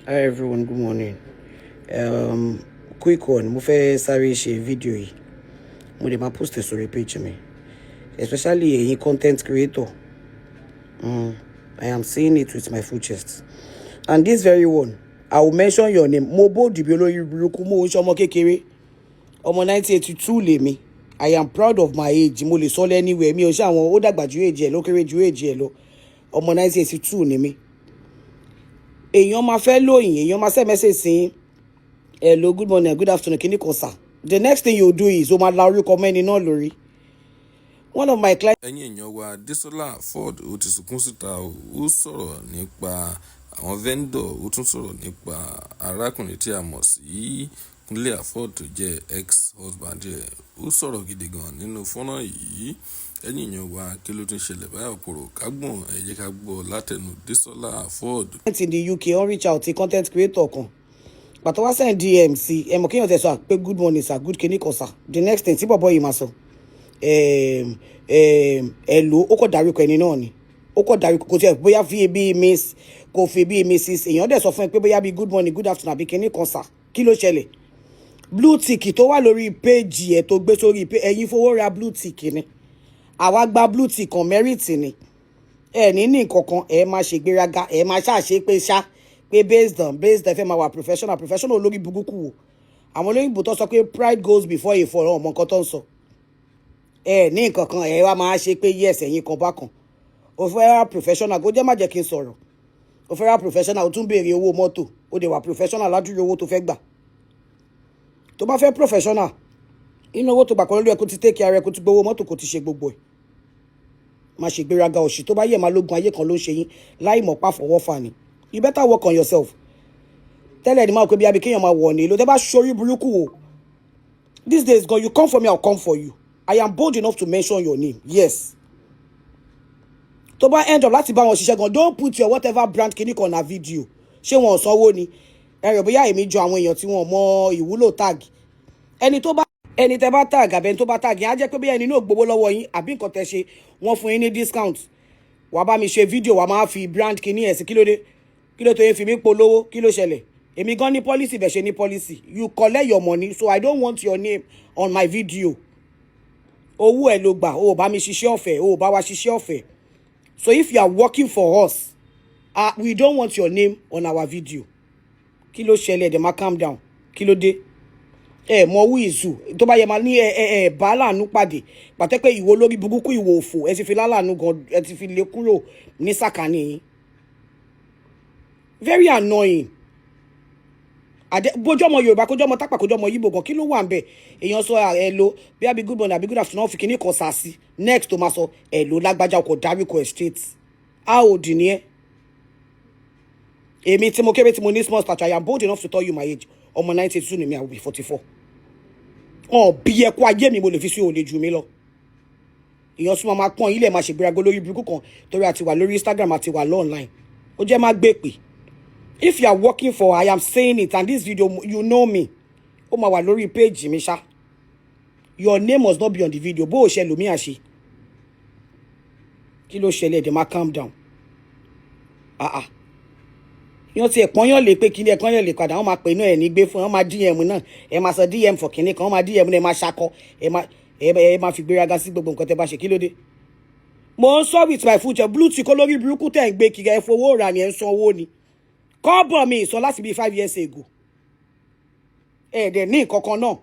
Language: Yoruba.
Hi everyone, good morning. Quick one, mo fẹ́ sáré ṣe video yìí. Mo dẹ̀ máa post it sórí page mi. Especially ẹ̀yin content creator. I am saying it with my full chest. And this very one, I will mention your name. Mo bold bí olórí burúkú, mo ń ṣọmọ kékeré. Ọmọ 1982 lèmi. I am proud of my age. Mo lè sọ anywhere. Mi ò ṣe àwọn ó dàgbà ju age ẹ̀ lọ, kéré ju age ẹ̀ lọ. Ọmọ 1982 ni mi. Èèyàn máa fẹ́ lóyìn, èèyàn máa send message sí hello, good morning, good afternoon, kíní kan sir. The next thing you do is o máa la orúkọ mẹ́ni náà lórí. One of my clients. Ẹ̀yin èèyàn wa DESOLA AFOD ó ti sunkún síta ó sọ̀rọ̀ nípa àwọn vendor, ó tún sọ̀rọ̀ nípa arákùnrin tí a mọ̀ sí KUNLE AFOD tó jẹ́ ex-husband rẹ̀. Ó sọ̀rọ̀ gidi gan nínú fọ́nrán yìí. Ẹ̀yin èèyàn wa kí ló tún ṣẹlẹ̀ báyọ̀ kúrò kágbọ̀n ẹ jẹ́ ká gbọ́ látẹnu DESOLA AFOD. In the UK on reach out to content creator kan. But I send DM sí ẹ mọ̀ kéèyàn tẹ̀ sọ pé good morning sir, good kíní kan sir. The next thing tí bọ̀bọ̀ yìí máa sọ hello, ó kọ́ dárúkọ ẹni náà ni. Ó kọ́ dárúkọ kò tiẹ̀ bóyá fi bí miss kò fi bí mrs èèyàn dẹ̀ sọ fún ẹ pé bóyá bí good morning, good afternoon àbí kíní kan sir. Kí ló ṣẹlẹ̀? Blue tick tó wà lórí page ẹ̀ tó gbé sórí ẹ̀yin fowó ra blue tick ni. Àwa gba blue tick on merit ni. Ní nǹkankan ẹ máa ṣe gbéraga, ẹ máa ṣàṣe pé based on fẹ́ máa wà professional olórí burúkú wo. Àwọn olóyìnbó tó sọ pé pride goes before a fall, ọmọ nǹkan tó ń sọ. Ní nǹkankan ẹ wá máa ṣe pé yes ẹ̀yin kan bá kan. O fẹ́ wá professional, kó jẹ́ má jẹ́ kí n sọ̀rọ̀. O fẹ́ wá professional, o tún béèrè owó mọ́tò, o dẹ̀ wà professional ládùúgbò owó tó fẹ́ gbà. Tó bá fẹ́ professional, inú owó tó gbà kan lórí ẹ kó ti take care ẹ kó ti gbowó mọ́tò kó ti ṣe gbogbo ẹ̀. Má ṣe gbéraga òṣì tó bá yẹ máa lógun ayé kan ló ń ṣe yín láì mọ̀ pa fọwọ́ fà ni. You better work on yourself. Tẹ́lẹ̀ ni máa pé bí abi kéèyàn máa wọ̀ ní ló tẹ́ bá ṣorí burúkú wò. These days God, you come for me, I'll come for you. I am bold enough to mention your name. Yes. Tó bá end up láti bá wọn ṣiṣẹ́ gan, don't put your whatever brand kíní kan na video. Ṣé wọn ò sanwó ni? Ẹ̀rọ bóyá èmi jọ àwọn èèyàn tí wọn mọ ìwúlò tag. Ẹni tẹ́ bá tag àbẹ́ni tó bá tag yẹn á jẹ́ pé bí ẹni náà gbowó lọ́wọ́ yín àbí nǹkan tẹ́ ṣe wọ́n fún yín ní discount. Wàá bá mi ṣe video, wàá máa fi brand kíní ẹ̀ sí kí ló tó yẹn fi mí polówó, kí ló ṣẹlẹ̀? Èmi gan ní policy bẹ̀ ṣe ní policy. You collect your money, so I don't want your name on my video. Owó ẹ̀ ló gbà, o bá mi ṣiṣẹ́ ọ̀fẹ́, o bá wa ṣiṣẹ́ ọ̀fẹ́. So if you are working for us, we don't want your name on our video. Kí ló ṣẹlẹ̀? Dem máa calm down. Kí ló dé? Mọ who is who. Tó bá yẹ máa ní bá láàánú pàdé. Pàtẹ́ pé ìwọ lórí burúkú ìwọ òfò, ẹ ti fi láàánú gan, ẹ ti fi lé kúrò ní sàkání yín. Very annoying. Bójú ọmọ Yorùbá, kójú ọmọ Tápà, kójú ọmọ Yíbò gan, kí ló wà ńbẹ̀? Èèyàn sọ hello, bí àbí good morning àbí good afternoon fi kíní kan sá sí. Next tó máa sọ hello lágbájá ọkọ̀ dárúkọ ẹ̀ straight. How old ni ẹ́? Èmi tí mo kéré tí mo ní small stature, I am bold enough to tell you my age. Ọmọ 1982 ni mi, I will be 44. Bí ẹkú ayé mi mo lè fi sí olè jù mí lọ. Èèyàn súnmọ́ máa pọ́n ilé máa ṣègbéraga lórí burúkú kan torí àti wà lórí Instagram àti wà online. Ó jẹ́ má gbé pè. If you are working for, I am saying it, and this video, you know me. Ó máa wà lórí page mi ṣá. Your name must not be on the video. Bó o ṣe lómi àṣe. Kí ló ṣẹlẹ̀? Dem máa calm down. Yọ́n ti ẹ̀pọ́n yàn lè pé kíní ẹ̀kan yàn lè padà. Wọ́n máa pè inú ẹ̀ ní gbé fún. Wọ́n máa DM náà. Ẹ máa sọ DM for kíní kan. Wọ́n máa DM náà. Ẹ máa ṣakọ. Ẹ máa fi gbéraga sí gbogbo nǹkan tẹ́ bá ṣe. Kí ló dé? Mo ń sọ with my future. Blue tick olórí burúkú tẹ̀ ń gbé kiri. Ẹ fowó rà ni ẹ ń san owó ni. Kọ́bọ̀ mi sọ láti bí 5 years ago. Dẹ̀ ní nǹkan kan náà.